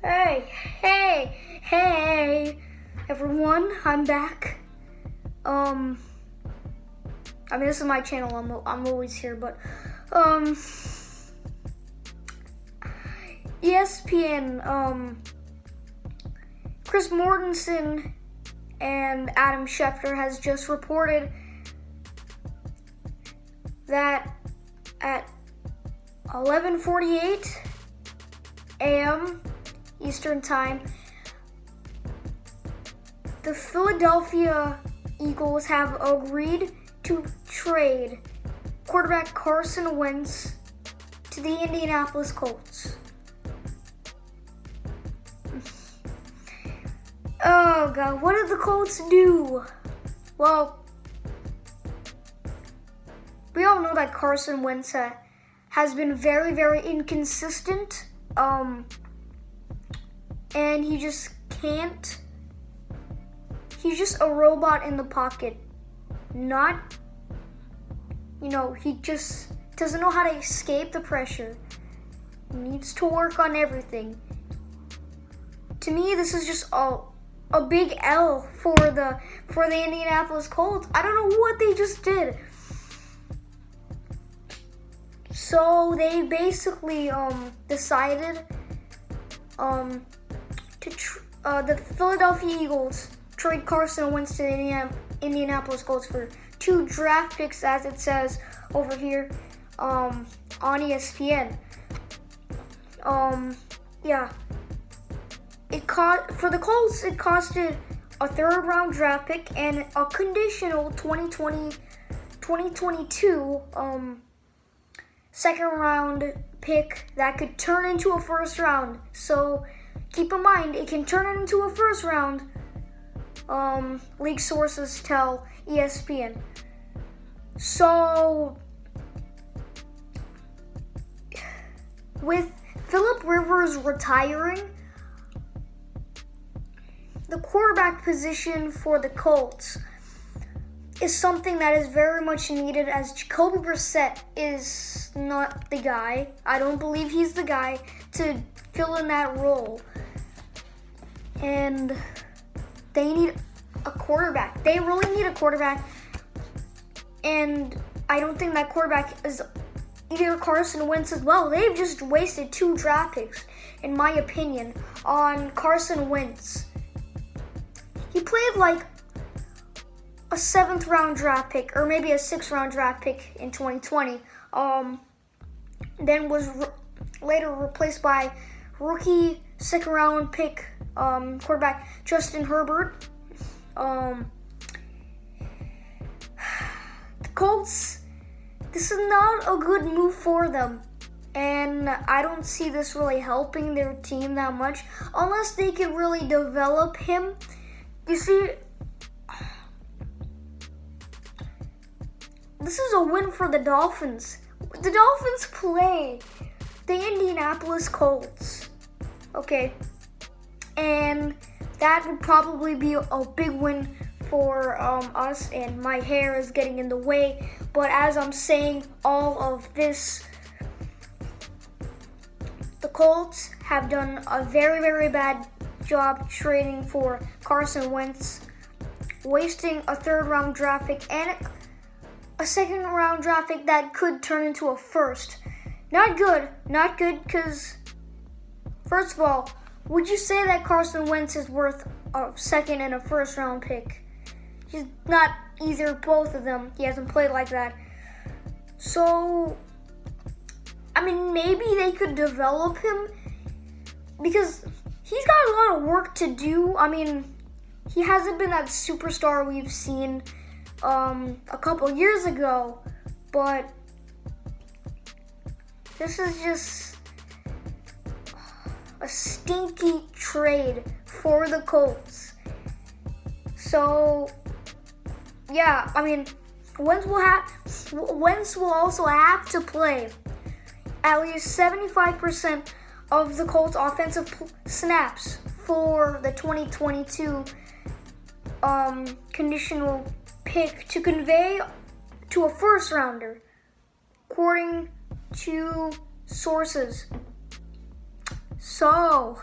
Hey, everyone, I'm back. This is my channel, I'm always here, but, ESPN, Chris Mortensen and Adam Schefter has just reported that at 11:48 a.m. Eastern Time, the Philadelphia Eagles have agreed to trade quarterback Carson Wentz to the Indianapolis Colts. Oh God, what did the Colts do? Well, we all know that Carson Wentz has been very, very inconsistent. And he just can't. He's just a robot in the pocket. He just doesn't know how to escape the pressure. He needs to work on everything. To me, this is just a big L for the Indianapolis Colts. I don't know what they just did. So they basically decided the Philadelphia Eagles trade Carson Wentz to the Indianapolis Colts for 2 draft picks, as it says over here on ESPN. For the Colts, it costed a 3rd-round draft pick and a conditional 2022 2nd-round pick that could turn into a 1st round. So keep in mind, it can turn into a 1st round. League sources tell ESPN. So with Phillip Rivers retiring, the quarterback position for the Colts is something that is very much needed, as Jacoby Brissett is not the guy. I don't believe he's the guy to fill in that role. And they need a quarterback. They really need a quarterback. And I don't think that quarterback is either Carson Wentz as well. They've just wasted 2 draft picks, in my opinion, on Carson Wentz. He played like a 7th-round draft pick, or maybe a 6th-round draft pick in 2020. Then was later replaced by rookie 2nd-round pick quarterback Justin Herbert. The Colts, this is not a good move for them. And I don't see this really helping their team that much, unless they can really develop him. You see, this is a win for the Dolphins. The Dolphins play the Indianapolis Colts, okay? And that would probably be a big win for us, and my hair is getting in the way. But as I'm saying all of this, the Colts have done a very, very bad job trading for Carson Wentz, wasting a 3rd-round draft pick and a 2nd-round draft pick that could turn into a 1st. Not good, because, first of all, would you say that Carson Wentz is worth a 2nd and a 1st-round pick? He's not either, both of them. He hasn't played like that. So, maybe they could develop him, because he's got a lot of work to do. He hasn't been that superstar we've seen a couple years ago, but this is just a stinky trade for the Colts. So, yeah, Wentz will also have to play at least 75% of the Colts' offensive snaps for the 2022 conditional pick to convey to a 1st-rounder, according to sources. So,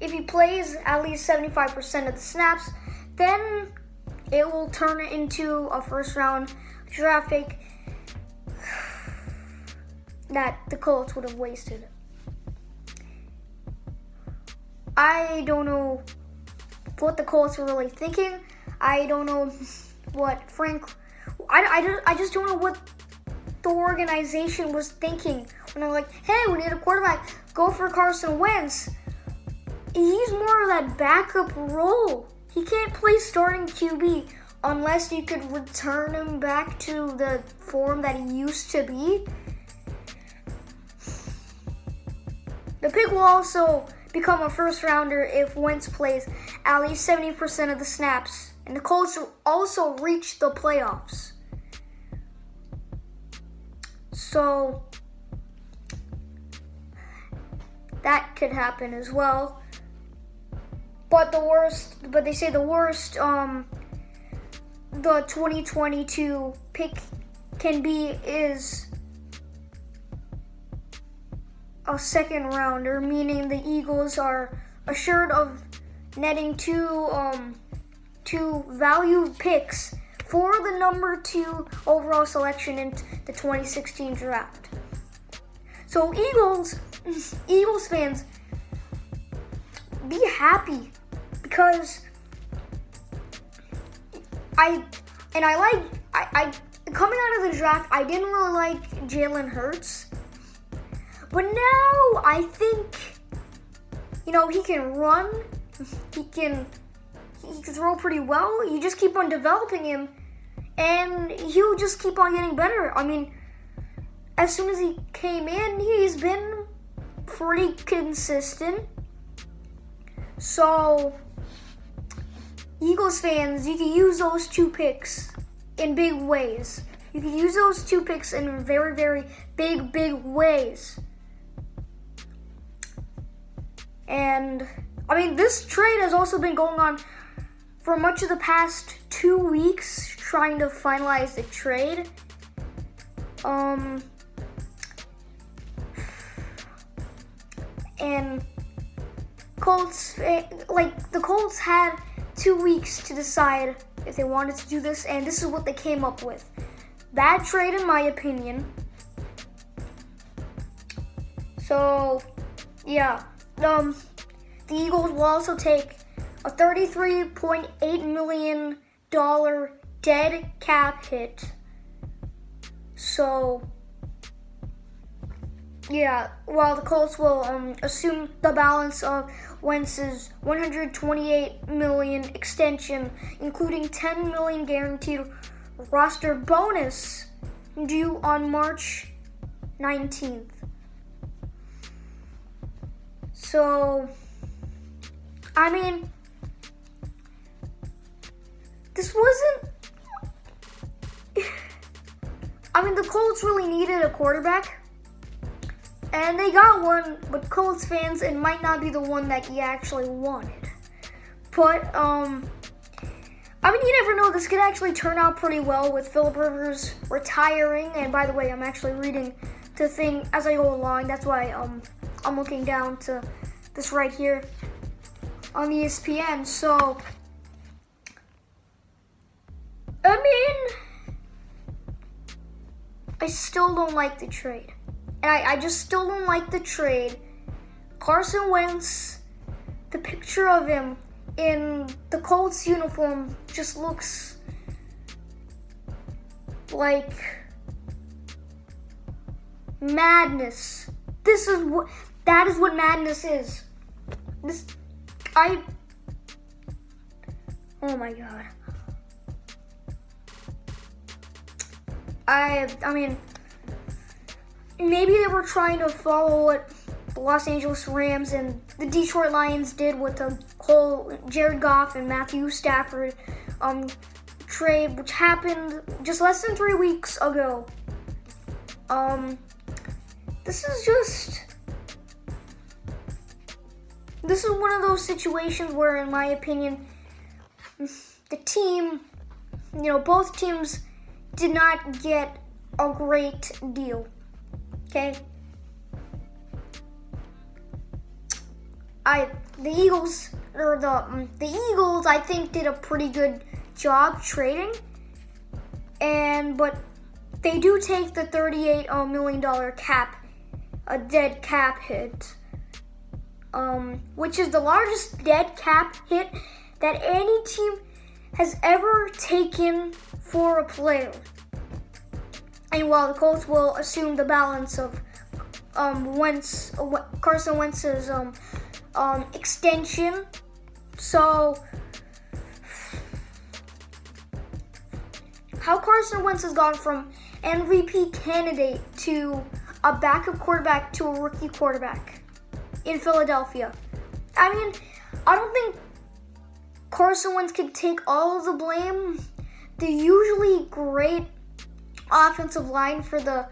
if he plays at least 75% of the snaps, then it will turn into a first round draft pick that the Colts would have wasted. I don't know what the Colts were really thinking. I don't know what I just don't know what the organization was thinking when they're like, hey, we need a quarterback, go for Carson Wentz. He's more of that backup role. He can't play starting QB unless you could return him back to the form that he used to be. The pick will also become a first rounder if Wentz plays at least 70% of the snaps, and the Colts will also reach the playoffs. So that could happen as well. But they say the worst the 2022 pick can be is a second rounder, meaning the Eagles are assured of netting two value picks for the number 2 overall selection in the 2016 draft. So Eagles fans, be happy, because I coming out of the draft, I didn't really like Jalen Hurts. But now I think, he can run, he can throw pretty well. You just keep on developing him, and he'll just keep on getting better. I mean, as soon as he came in, he's been pretty consistent. So, Eagles fans, you can use those 2 picks in big ways. You can use those 2 picks in very, very big ways. And, this trade has also been going on for much of the past 2 weeks, trying to finalize the trade. And the Colts had 2 weeks to decide if they wanted to do this, and this is what they came up with. Bad trade, in my opinion. So, yeah. The Eagles will also take a $33.8 million dead cap hit. So, yeah, while the Colts will assume the balance of Wentz's $128 million extension, including $10 million guaranteed roster bonus due on March 19th. So, this wasn't... the Colts really needed a quarterback, and they got one, but Colts fans, it might not be the one that you actually wanted. But, you never know. This could actually turn out pretty well with Phillip Rivers retiring. And by the way, I'm actually reading the thing as I go along. That's why I'm looking down to this right here on ESPN. So, I still don't like the trade. And I just still don't like the trade. Carson Wentz, the picture of him in the Colts uniform just looks like madness. That is what madness is. Oh my God. Maybe they were trying to follow what the Los Angeles Rams and the Detroit Lions did with the whole Jared Goff and Matthew Stafford trade, which happened just less than 3 weeks ago. This is one of those situations where, in my opinion, the team, both teams did not get a great deal. Okay? the Eagles I think did a pretty good job trading, but they do take the $38 million a dead cap hit, which is the largest dead cap hit that any team has ever taken for a player. And while the Colts will assume the balance of Carson Wentz's extension, so how Carson Wentz has gone from MVP candidate to a backup quarterback to a rookie quarterback in Philadelphia. I mean, I don't think Carson Wentz can take all of the blame. The usually great offensive line for the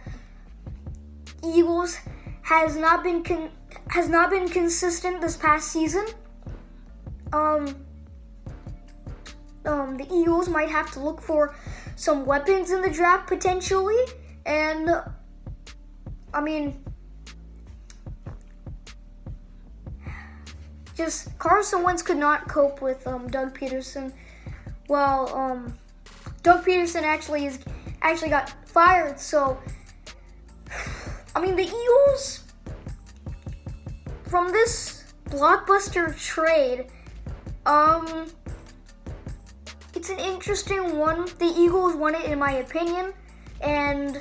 Eagles has not been consistent this past season. The Eagles might have to look for some weapons in the draft potentially, and I mean, just Carson Wentz could not cope with Doug Peterson. Well, Doug Peterson actually got fired, so I mean, the Eagles, from this blockbuster trade, it's an interesting one. The Eagles won it, in my opinion, and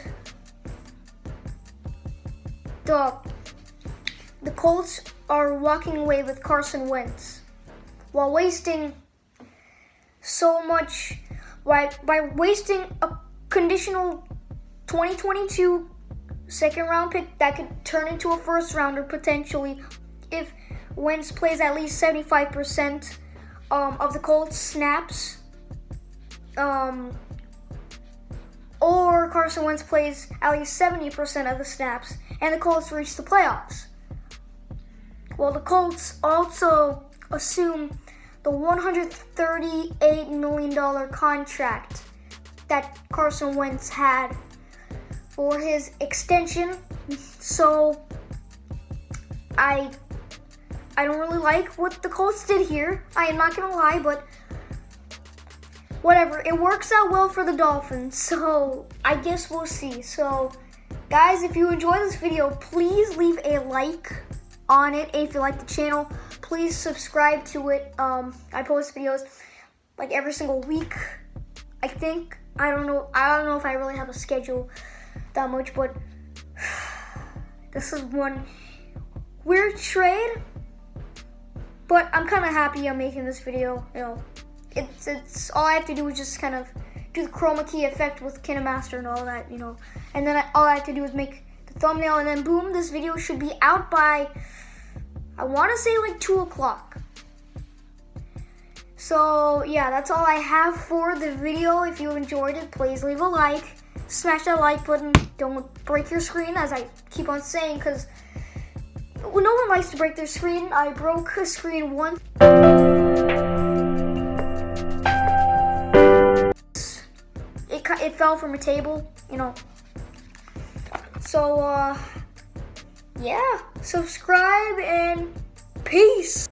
the Colts are walking away with Carson Wentz while wasting so much, by wasting a conditional 2022 second round pick that could turn into a first rounder potentially if Wentz plays at least 75% of the Colts snaps, or Carson Wentz plays at least 70% of the snaps and the Colts reach the playoffs. Well, the Colts also assume the $138 million contract that Carson Wentz had for his extension. So I don't really like what the Colts did here. I am not gonna lie, but whatever. It works out well for the Dolphins, so I guess we'll see. So guys, if you enjoyed this video, please leave a like on it. If you like the channel, please subscribe to it. I post videos like every single week, I think. I don't know if I really have a schedule that much, but this is one weird trade, but I'm kind of happy I'm making this video. You know, it's all I have to do is just kind of do the chroma key effect with KineMaster and all that, you know, and then all I have to do is make the thumbnail, and then boom, this video should be out by, I want to say, like 2 o'clock. So yeah, that's all I have for the video. If you enjoyed it, please leave a like. Smash that like button. Don't break your screen, as I keep on saying, because no one likes to break their screen. I broke a screen once. It fell from a table, you know. So yeah, subscribe and peace.